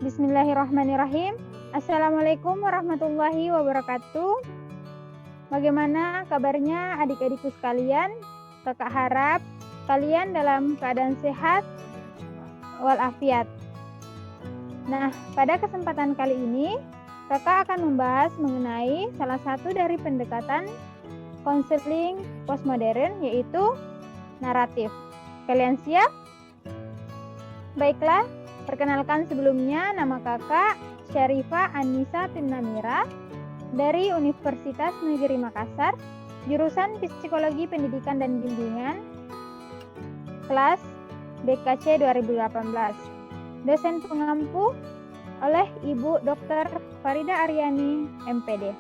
Bismillahirrahmanirrahim. Assalamualaikum warahmatullahi wabarakatuh. Bagaimana kabarnya adik-adikku sekalian? Kakak harap kalian dalam keadaan sehat walafiat. Nah, pada kesempatan kali ini, kakak akan membahas mengenai salah satu dari pendekatan konseling postmodern, yaitu naratif. Kalian siap? Baiklah, perkenalkan sebelumnya, nama kakak Syarifah Anissa Tinnamira dari Universitas Negeri Makassar, jurusan Psikologi Pendidikan dan Bimbingan, kelas BKC 2018. Dosen pengampu oleh Ibu Dr. Farida Aryani, MPD.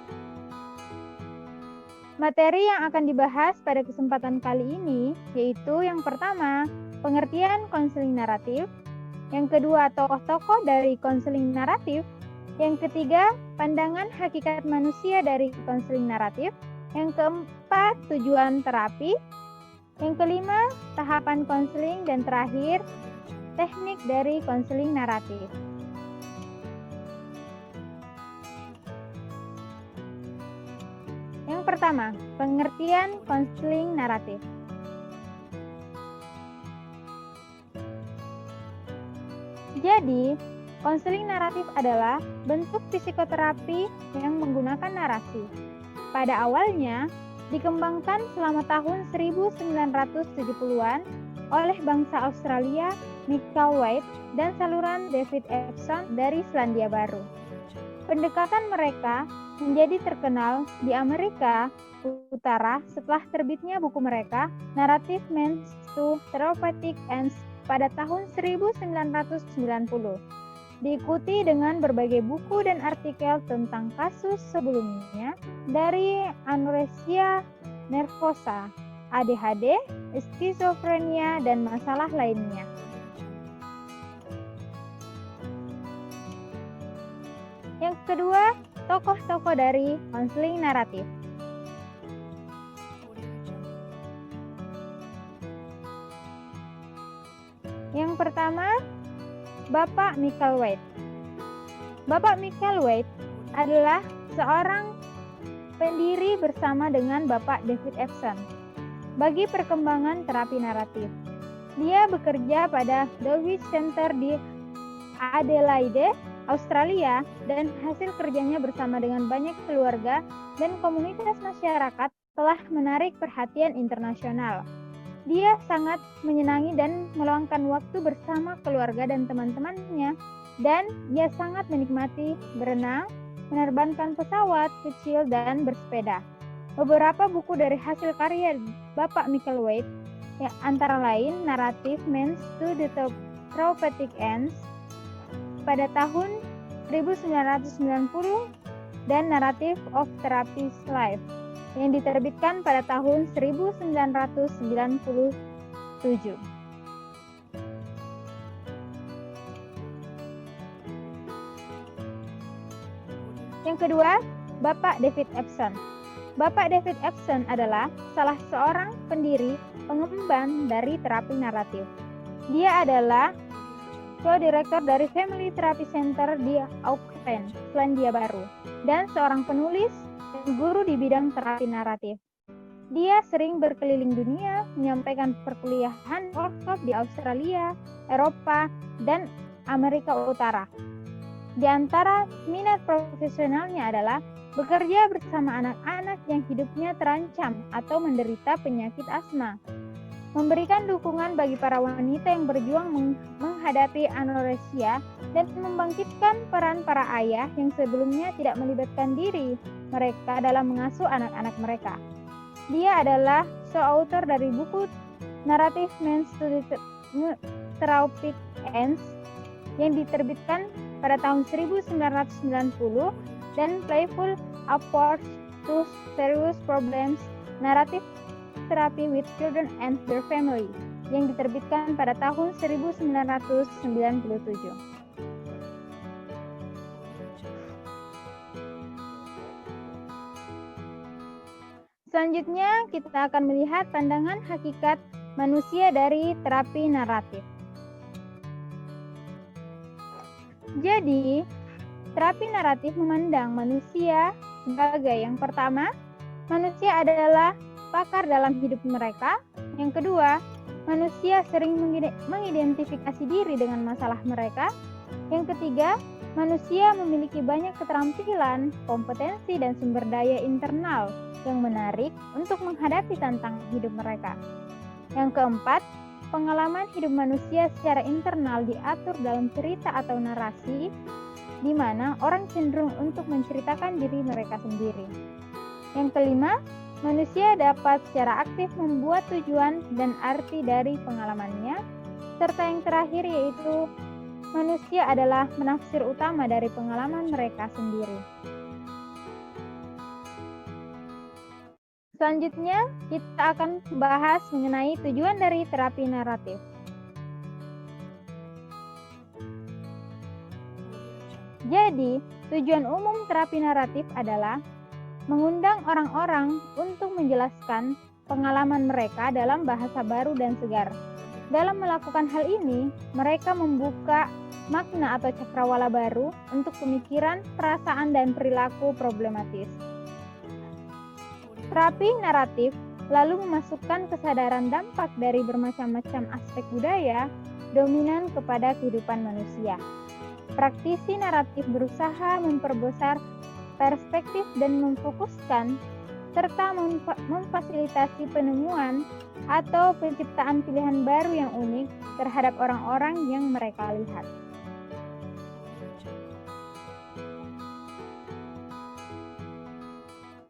Materi yang akan dibahas pada kesempatan kali ini yaitu yang pertama, pengertian konseling naratif, yang kedua, tokoh-tokoh dari konseling naratif, yang ketiga, pandangan hakikat manusia dari konseling naratif, yang keempat, tujuan terapi, yang kelima, tahapan konseling, dan terakhir, teknik dari konseling naratif. Yang pertama, pengertian konseling naratif. Jadi, konseling naratif adalah bentuk psikoterapi yang menggunakan narasi. Pada awalnya, dikembangkan selama tahun 1970-an oleh bangsa Australia, Michael White, dan saluran David Epson dari Selandia Baru. Pendekatan mereka menjadi terkenal di Amerika Utara setelah terbitnya buku mereka, Narrative Means to Therapeutic Ends, pada tahun 1990. Diikuti dengan berbagai buku dan artikel tentang kasus sebelumnya dari anoreksia nervosa, ADHD, skizofrenia, dan masalah lainnya. Yang kedua, tokoh-tokoh dari konseling naratif. Yang pertama, Bapak Michael White. Bapak Michael White adalah seorang pendiri bersama dengan Bapak David Epson bagi perkembangan terapi naratif. Dia bekerja pada Dulwich Center di Adelaide, Australia, dan hasil kerjanya bersama dengan banyak keluarga dan komunitas masyarakat telah menarik perhatian internasional. Dia sangat menyenangi dan meluangkan waktu bersama keluarga dan teman-temannya, dan dia sangat menikmati berenang, menerbangkan pesawat kecil, dan bersepeda. Beberapa buku dari hasil karya Bapak Michael White, antara lain Narrative Means to the Therapeutic Ends pada tahun 1990 dan Narrative of Therapy's Life yang diterbitkan pada tahun 1997. Yang kedua, Bapak David Epson. Bapak David Epson adalah salah seorang pendiri pengemban dari terapi naratif. Dia adalah co-direktur dari Family Therapy Center di Auckland, Selandia Baru, dan seorang penulis dan guru di bidang terapi naratif. Dia sering berkeliling dunia, menyampaikan perkuliahan workshop di Australia, Eropa, dan Amerika Utara. Di antara minat profesionalnya adalah bekerja bersama anak-anak yang hidupnya terancam atau menderita penyakit asma, memberikan dukungan bagi para wanita yang berjuang menghadapi anoreksia, dan membangkitkan peran para ayah yang sebelumnya tidak melibatkan diri mereka dalam mengasuh anak-anak mereka. Dia adalah co-author dari buku Narrative Means to the Therapeutic Ends yang diterbitkan pada tahun 1990 dan Playful Approach to Serious Problems, Narrative Therapy with Children and Their Family yang diterbitkan pada tahun 1997. Selanjutnya, kita akan melihat pandangan hakikat manusia dari terapi naratif. Jadi, terapi naratif memandang manusia sebagai yang pertama, manusia adalah pakar dalam hidup mereka. Yang kedua, manusia sering mengidentifikasi diri dengan masalah mereka. Yang ketiga, manusia memiliki banyak keterampilan, kompetensi, dan sumber daya internal yang menarik untuk menghadapi tantangan hidup mereka. Yang keempat, pengalaman hidup manusia secara internal diatur dalam cerita atau narasi, di mana orang cenderung untuk menceritakan diri mereka sendiri. Yang kelima, manusia dapat secara aktif membuat tujuan dan arti dari pengalamannya. Serta yang terakhir yaitu, manusia adalah penafsir utama dari pengalaman mereka sendiri. Selanjutnya, kita akan bahas mengenai tujuan dari terapi naratif. Jadi, tujuan umum terapi naratif adalah mengundang orang-orang untuk menjelaskan pengalaman mereka dalam bahasa baru dan segar. Dalam melakukan hal ini, mereka membuka makna atau cakrawala baru untuk pemikiran, perasaan, dan perilaku problematis. Terapi naratif lalu memasukkan kesadaran dampak dari bermacam-macam aspek budaya dominan kepada kehidupan manusia. Praktisi naratif berusaha memperbesar perspektif dan memfokuskan serta memfasilitasi penemuan atau penciptaan pilihan baru yang unik terhadap orang-orang yang mereka lihat.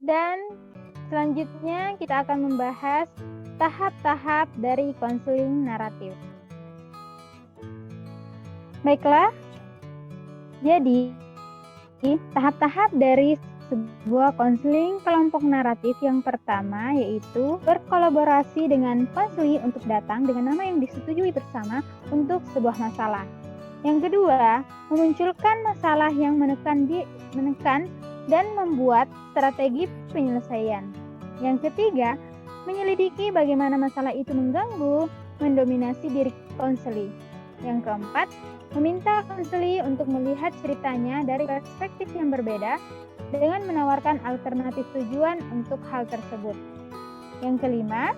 Dan selanjutnya kita akan membahas tahap-tahap dari konseling naratif. Baiklah, jadi tahap-tahap dari sebuah konseling kelompok naratif yang pertama yaitu berkolaborasi dengan konseli untuk datang dengan nama yang disetujui bersama untuk sebuah masalah. Yang kedua, memunculkan masalah yang menekan dan membuat strategi penyelesaian. Yang ketiga, menyelidiki bagaimana masalah itu mengganggu, mendominasi diri konseli. Yang keempat, meminta konseli untuk melihat ceritanya dari perspektif yang berbeda dengan menawarkan alternatif tujuan untuk hal tersebut. Yang kelima,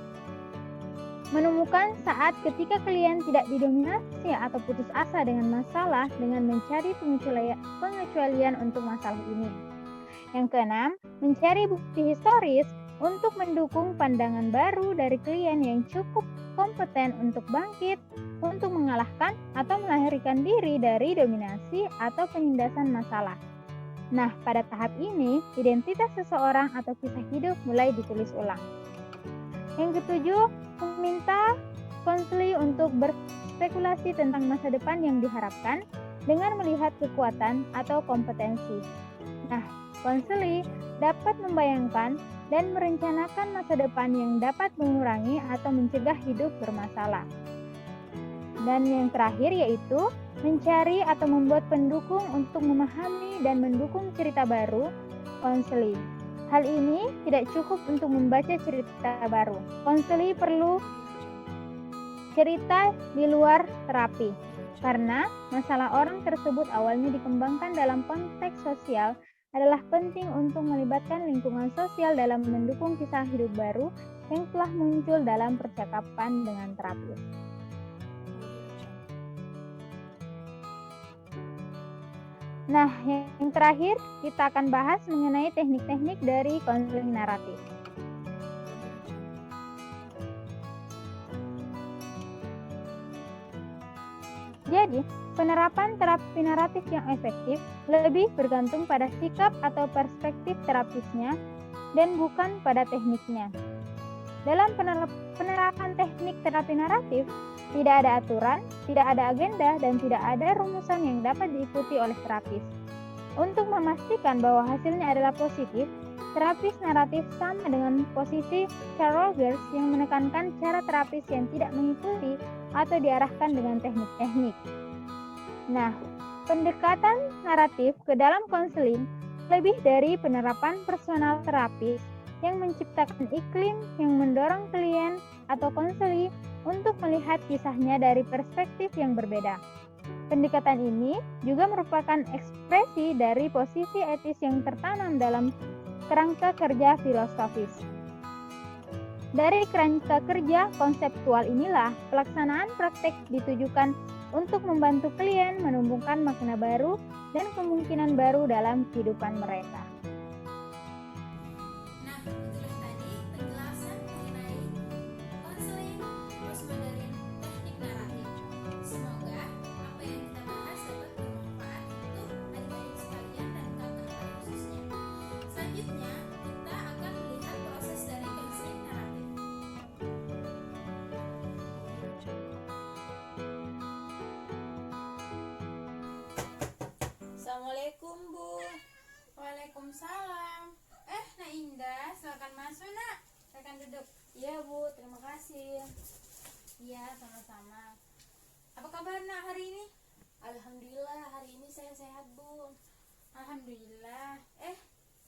menemukan saat ketika klien tidak didominasi atau putus asa dengan masalah dengan mencari pengecualian untuk masalah ini. Yang keenam, mencari bukti historis untuk mendukung pandangan baru dari klien yang cukup kompeten untuk bangkit, untuk mengalahkan atau melahirkan diri dari dominasi atau penindasan masalah. Nah, pada tahap ini, identitas seseorang atau kisah hidup mulai ditulis ulang. Yang ketujuh, meminta konseli untuk berspekulasi tentang masa depan yang diharapkan dengan melihat kekuatan atau kompetensi. Nah, konseli dapat membayangkan dan merencanakan masa depan yang dapat mengurangi atau mencegah hidup bermasalah. Dan yang terakhir yaitu mencari atau membuat pendukung untuk memahami dan mendukung cerita baru konseli. Hal ini tidak cukup untuk membaca cerita baru. Konseli perlu cerita di luar terapi, karena masalah orang tersebut awalnya dikembangkan dalam konteks sosial adalah penting untuk melibatkan lingkungan sosial dalam mendukung kisah hidup baru yang telah muncul dalam percakapan dengan terapis. Nah, yang terakhir kita akan bahas mengenai teknik-teknik dari konseling naratif. Jadi, penerapan terapi naratif yang efektif lebih bergantung pada sikap atau perspektif terapisnya dan bukan pada tekniknya. Dalam penerapan teknik terapi naratif, tidak ada aturan, tidak ada agenda, dan tidak ada rumusan yang dapat diikuti oleh terapis. Untuk memastikan bahwa hasilnya adalah positif, terapis naratif sama dengan posisi Carol Rogers yang menekankan cara terapis yang tidak mengikuti atau diarahkan dengan teknik-teknik. Nah, pendekatan naratif ke dalam konseling lebih dari penerapan personal terapis yang menciptakan iklim yang mendorong klien atau konseli untuk melihat kisahnya dari perspektif yang berbeda. Pendekatan ini juga merupakan ekspresi dari posisi etis yang tertanam dalam kerangka kerja filosofis. Dari kerangka kerja konseptual inilah, pelaksanaan praktek ditujukan untuk membantu klien menumbuhkan makna baru dan kemungkinan baru dalam kehidupan mereka. Nah, itulah tadi penjelasan mengenai konseling postmodern teknik naratif. Semoga apa yang kita bahas dapat bermanfaat untuk adik-adik sekalian dan kakak khususnya. Selanjutnya, kita akan melihat proses dari konseling naratif. Assalamualaikum, Bu. Waalaikumsalam. Nak Indah, silakan masuk, Nak. Silakan duduk. Iya, Bu, terima kasih. Iya, sama-sama. Apa kabar, Nak, hari ini? Alhamdulillah, hari ini saya sehat, Bu. Alhamdulillah.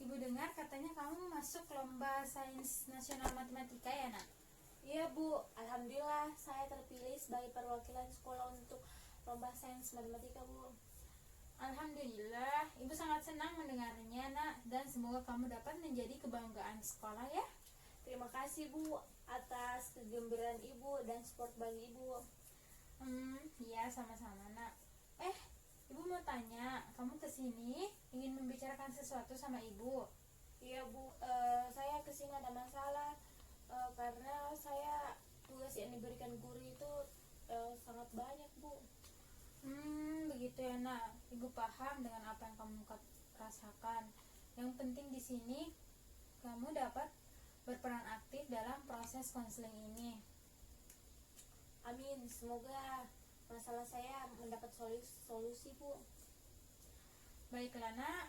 Ibu dengar katanya kamu masuk lomba sains nasional matematika ya, Nak? Iya, Bu. Alhamdulillah, saya terpilih sebagai perwakilan sekolah untuk lomba sains matematika, Bu. Alhamdulillah, Ibu sangat senang mendengarnya, Nak, dan semoga kamu dapat menjadi kebanggaan sekolah ya. Terima kasih, Bu, atas kegembiraan Ibu dan support bagi Ibu. Iya, sama-sama, Nak. Ibu mau tanya, kamu kesini ingin membicarakan sesuatu sama Ibu? Iya, Bu, saya kesini ada masalah karena saya tugas yang diberikan guru itu sangat banyak, Bu. Begitu ya, Nak. Ibu paham dengan apa yang kamu rasakan. Yang penting di sini kamu dapat berperan aktif dalam proses konseling ini. Amin. Semoga masalah saya mendapat solusi, Bu. Baiklah, Nak.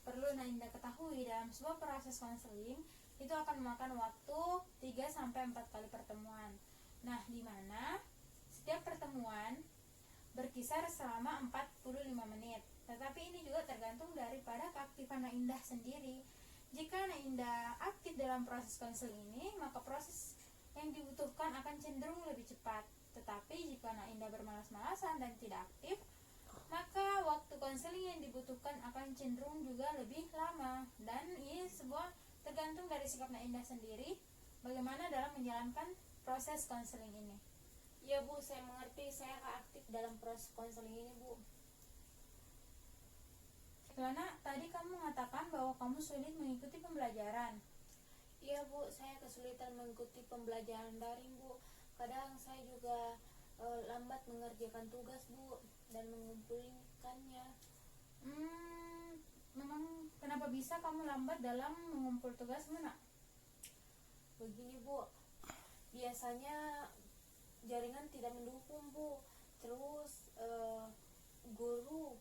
Perlu Nak Indah ketahui dalam sebuah proses konseling itu akan memakan waktu 3-4 kali pertemuan. Nah, di mana setiap pertemuan berkisar selama 45 menit. Tetapi ini juga tergantung daripada keaktifan Nak Indah sendiri. Jika Nak Indah aktif dalam proses konseling ini, maka proses yang dibutuhkan akan cenderung lebih cepat. Tetapi jika Nak Indah bermalas-malasan dan tidak aktif, maka waktu konseling yang dibutuhkan akan cenderung juga lebih lama. Dan ini sebuah tergantung dari sikap Nak Indah sendiri bagaimana dalam menjalankan proses konseling ini. Iya, Bu, saya mengerti. Saya akan aktif dalam proses konseling ini, Bu. Karena tadi kamu mengatakan bahwa kamu sulit mengikuti pembelajaran. Iya, Bu, saya kesulitan mengikuti pembelajaran daring, Bu. Kadang saya juga lambat mengerjakan tugas, Bu, dan mengumpulkannya. Memang kenapa bisa kamu lambat dalam mengumpul tugas, Nak? Begini, Bu. Biasanya jaringan tidak mendukung, Bu. Terus guru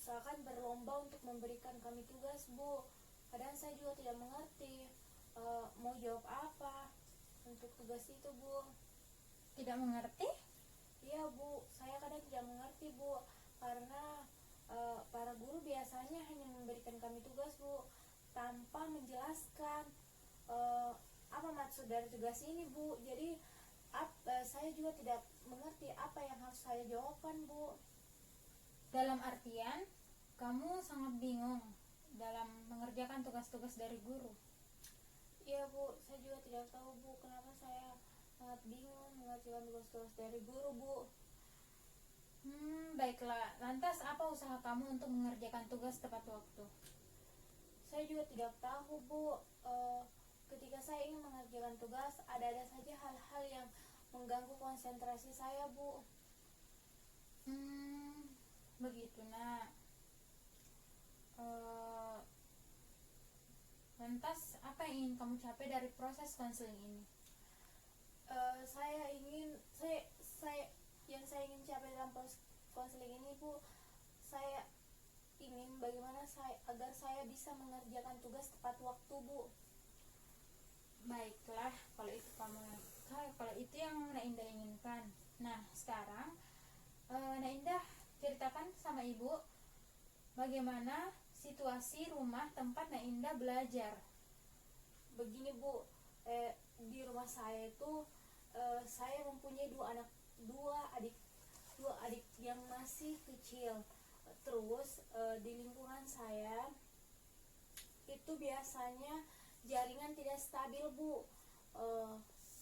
seakan berlomba untuk memberikan kami tugas, Bu. Kadang saya juga tidak mengerti mau jawab apa untuk tugas itu, Bu. Tidak mengerti? Iya, Bu, saya kadang tidak mengerti, Bu, karena para guru biasanya hanya memberikan kami tugas, Bu, tanpa menjelaskan apa maksud dari tugas ini, Bu. Jadi saya juga tidak mengerti apa yang harus saya jawabkan, Bu. Dalam artian kamu sangat bingung dalam mengerjakan tugas-tugas dari guru. Iya, Bu, saya juga tidak tahu, Bu, kenapa saya sangat bingung mengerjakan tugas-tugas dari guru, Bu. Baiklah, lantas apa usaha kamu untuk mengerjakan tugas tepat waktu? Saya juga tidak tahu, Bu. Ketika saya ingin mengerjakan tugas, ada-ada saja hal-hal yang mengganggu konsentrasi saya, Bu. Begitu, Nak. Lantas apa yang ingin kamu capai dari proses konseling ini? Yang saya ingin capai dalam proses konseling ini, Bu, saya ingin bagaimana agar saya bisa mengerjakan tugas tepat waktu, Bu. Baiklah, kalau itu yang Nak Indah inginkan. Nah, sekarang Nak Indah ceritakan sama Ibu bagaimana situasi rumah tempat Nak Indah belajar. Begini, Bu, di rumah saya itu saya mempunyai dua adik dua adik yang masih kecil. Terus di lingkungan saya itu biasanya jaringan tidak stabil, Bu.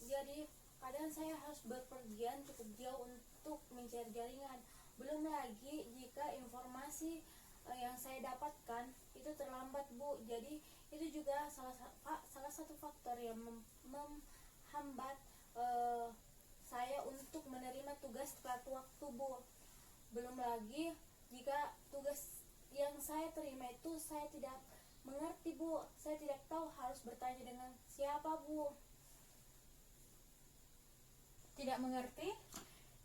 Jadi kadang saya harus berpergian cukup jauh untuk mencari jaringan. Belum lagi jika informasi yang saya dapatkan itu terlambat, Bu. Jadi itu juga salah satu faktor yang menghambat saya untuk menerima tugas tepat waktu, Bu. Belum lagi jika tugas yang saya terima itu saya tidak mengerti, Bu. Saya tidak tahu harus bertanya dengan siapa, Bu. Tidak mengerti?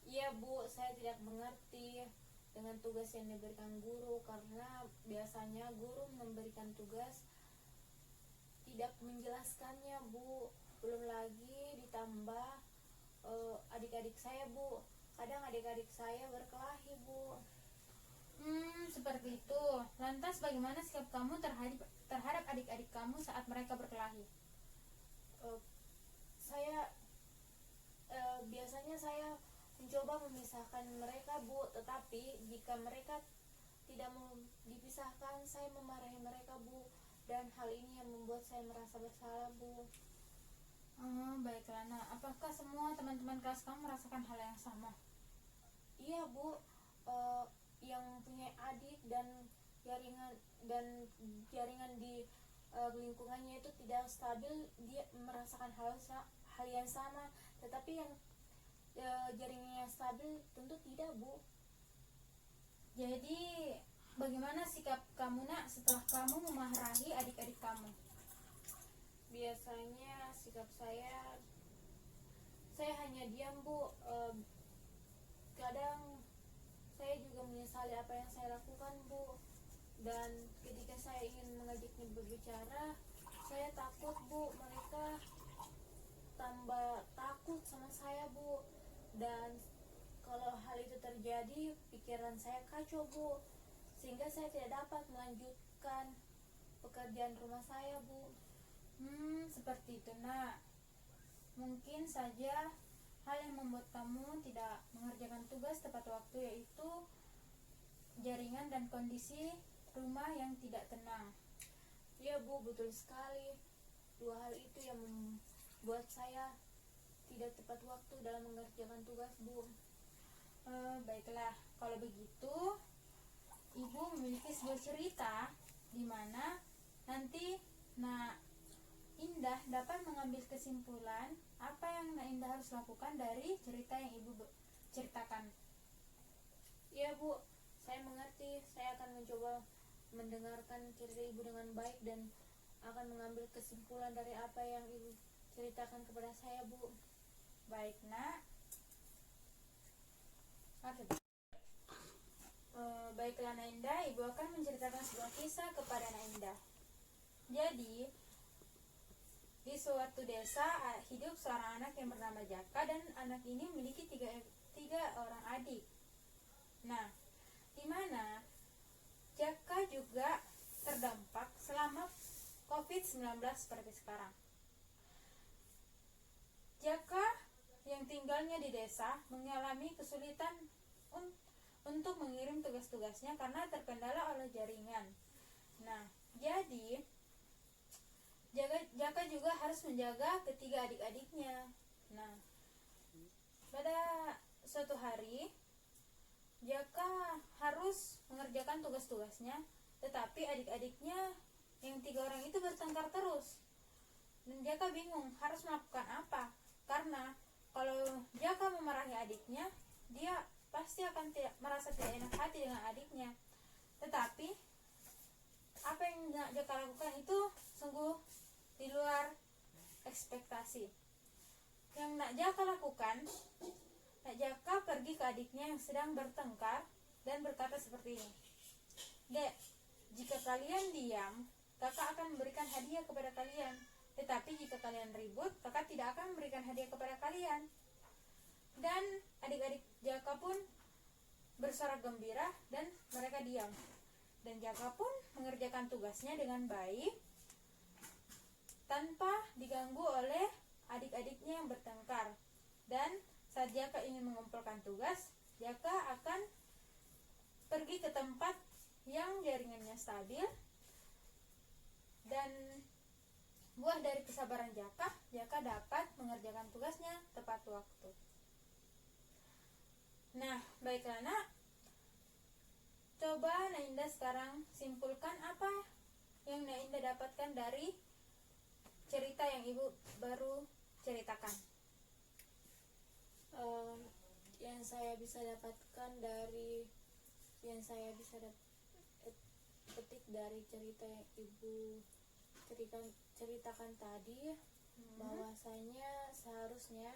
Iya, Bu, saya tidak mengerti dengan tugas yang diberikan guru, karena biasanya guru memberikan tugas tidak menjelaskannya, Bu. Belum lagi ditambah adik-adik saya, Bu. Kadang adik-adik saya berkelahi, Bu. Seperti itu. Lantas bagaimana sikap kamu terhadap adik-adik kamu saat mereka berkelahi? Biasanya saya mencoba memisahkan mereka, Bu. Tetapi jika mereka tidak mau dipisahkan, saya memarahi mereka, Bu. Dan hal ini yang membuat saya merasa bersalah, Bu. Baiklah. Nah, apakah semua teman-teman kelas kamu merasakan hal yang sama? Iya, Bu. Yang punya adik dan jaringan di lingkungannya itu tidak stabil, dia merasakan hal yang sama. Tetapi yang jaringannya stabil tentu tidak, Bu. Jadi, bagaimana sikap kamu, Nak, setelah kamu memarahi adik-adik kamu? Biasanya sikap saya hanya diam, Bu. Kadang saya juga menyesali apa yang saya lakukan, Bu. Dan ketika saya ingin mengajaknya berbicara, saya takut, Bu. Mereka tambah takut sama saya, Bu. Dan kalau hal itu terjadi, pikiran saya kacau, Bu. Sehingga saya tidak dapat melanjutkan pekerjaan rumah saya, Bu. Seperti itu, Nak. Mungkin saja hal yang membuat kamu tidak mengerjakan tugas tepat waktu yaitu jaringan dan kondisi rumah yang tidak tenang. Ya, Bu, betul sekali. Dua hal itu yang membuat saya tidak tepat waktu dalam mengerjakan tugas, Bu. Baiklah, kalau begitu Ibu memiliki sebuah cerita di mana nanti Nak Indah dapat mengambil kesimpulan apa yang Nak Indah harus lakukan dari cerita yang Ibu ceritakan. Iya, Bu, saya mengerti. Saya akan mencoba mendengarkan cerita Ibu dengan baik dan akan mengambil kesimpulan dari apa yang Ibu ceritakan kepada saya, Bu. Baik, Nak. Baiklah, Nak Indah, Ibu akan menceritakan sebuah kisah kepada Nak Indah. Jadi, di suatu desa hidup seorang anak yang bernama Jaka, dan anak ini memiliki tiga orang adik. Nah, di mana Jaka juga terdampak selama COVID-19 seperti sekarang. Jaka yang tinggalnya di desa mengalami kesulitan untuk mengirim tugas-tugasnya karena terkendala oleh jaringan. Nah, jadi Jaka juga harus menjaga ketiga adik-adiknya. Nah, pada suatu hari Jaka harus mengerjakan tugas-tugasnya, tetapi adik-adiknya yang 3 orang itu bertengkar terus. Dan Jaka bingung harus melakukan apa, karena kalau Jaka memarahi adiknya, dia pasti akan merasa tidak enak hati dengan adiknya. Tetapi apa yang Jaka lakukan itu sungguh di luar ekspektasi. Yang Jaka lakukan, Jaka pergi ke adiknya yang sedang bertengkar dan berkata seperti ini. Dek, jika kalian diam, kakak akan memberikan hadiah kepada kalian. Tetapi jika kalian ribut, kakak tidak akan memberikan hadiah kepada kalian. Dan adik-adik Jaka pun bersorak gembira dan mereka diam. Dan Jaka pun mengerjakan tugasnya dengan baik tanpa diganggu oleh adik-adiknya yang bertengkar. Dan saat Jaka ingin mengumpulkan tugas, Jaka akan pergi ke tempat yang jaringannya stabil, dan buah dari kesabaran Jaka dapat mengerjakan tugasnya tepat waktu. Nah, baiklah nak. Coba Nainda sekarang simpulkan apa yang Nainda dapatkan dari cerita yang ibu baru ceritakan. Yang saya bisa dapatkan dari petik dari cerita yang ibu ceritakan tadi, bahwasanya seharusnya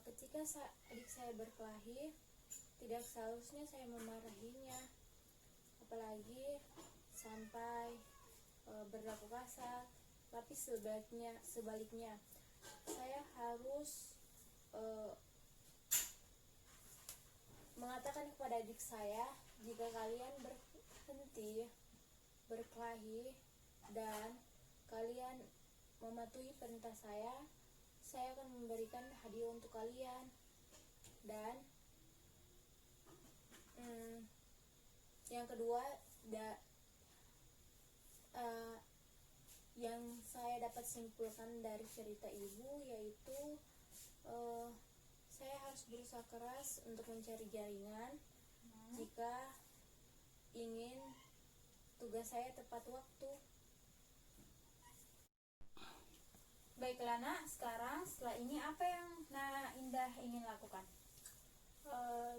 ketika adik saya berkelahi, tidak seharusnya saya memarahinya, apalagi sampai berlaku kasar, tapi sebaliknya saya harus mengatakan kepada adik saya, jika kalian berhenti berkelahi dan kalian mematuhi perintah saya akan memberikan hadiah untuk kalian. Dan yang kedua, yang saya dapat simpulkan dari cerita ibu yaitu saya harus berusaha keras untuk mencari jaringan jika ingin tugas saya tepat waktu. Baiklah nak, sekarang setelah ini apa yang Indah ingin lakukan?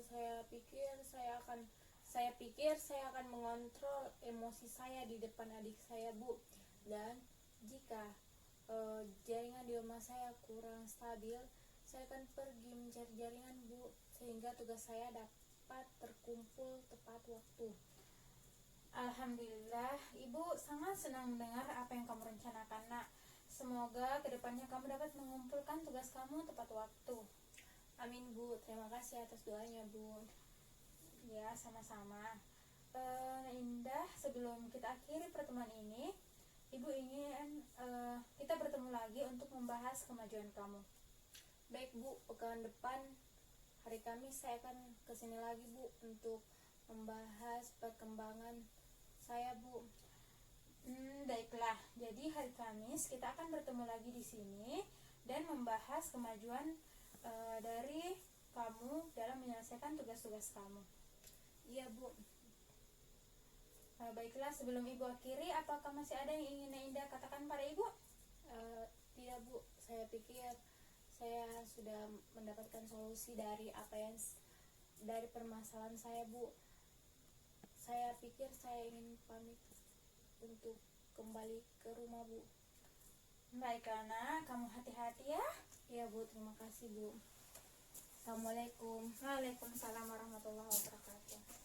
Saya pikir saya akan mengontrol emosi saya di depan adik saya, Bu. Dan jika jaringan di rumah saya kurang stabil, saya akan pergi mencari jaringan, Bu, sehingga tugas saya dapat terkumpul tepat waktu. Alhamdulillah, ibu sangat senang mendengar apa yang kamu rencanakan nak. Semoga kedepannya kamu dapat mengumpulkan tugas kamu tepat waktu. Amin, Bu. Terima kasih atas doanya, Bu. Ya, sama-sama. Indah, sebelum kita akhiri pertemuan ini, ibu ingin kita bertemu lagi untuk membahas kemajuan kamu. Baik, Bu. Pekan depan hari Kamis saya akan kesini lagi, Bu, untuk membahas perkembangan saya, Bu. Baiklah. Jadi hari Kamis kita akan bertemu lagi di sini dan membahas kemajuan dari kamu dalam menyelesaikan tugas-tugas kamu. Iya, Bu. Baiklah, sebelum ibu akhiri, apakah masih ada yang ingin Indah katakan pada ibu? Tidak, Bu. Saya pikir saya sudah mendapatkan solusi dari permasalahan saya, Bu. Saya pikir saya ingin pamit untuk kembali ke rumah, Bu. Baiklah nak, kamu hati-hati ya. Iya, Bu. Terima kasih, Bu. Assalamualaikum. Waalaikumsalam warahmatullahi wabarakatuh.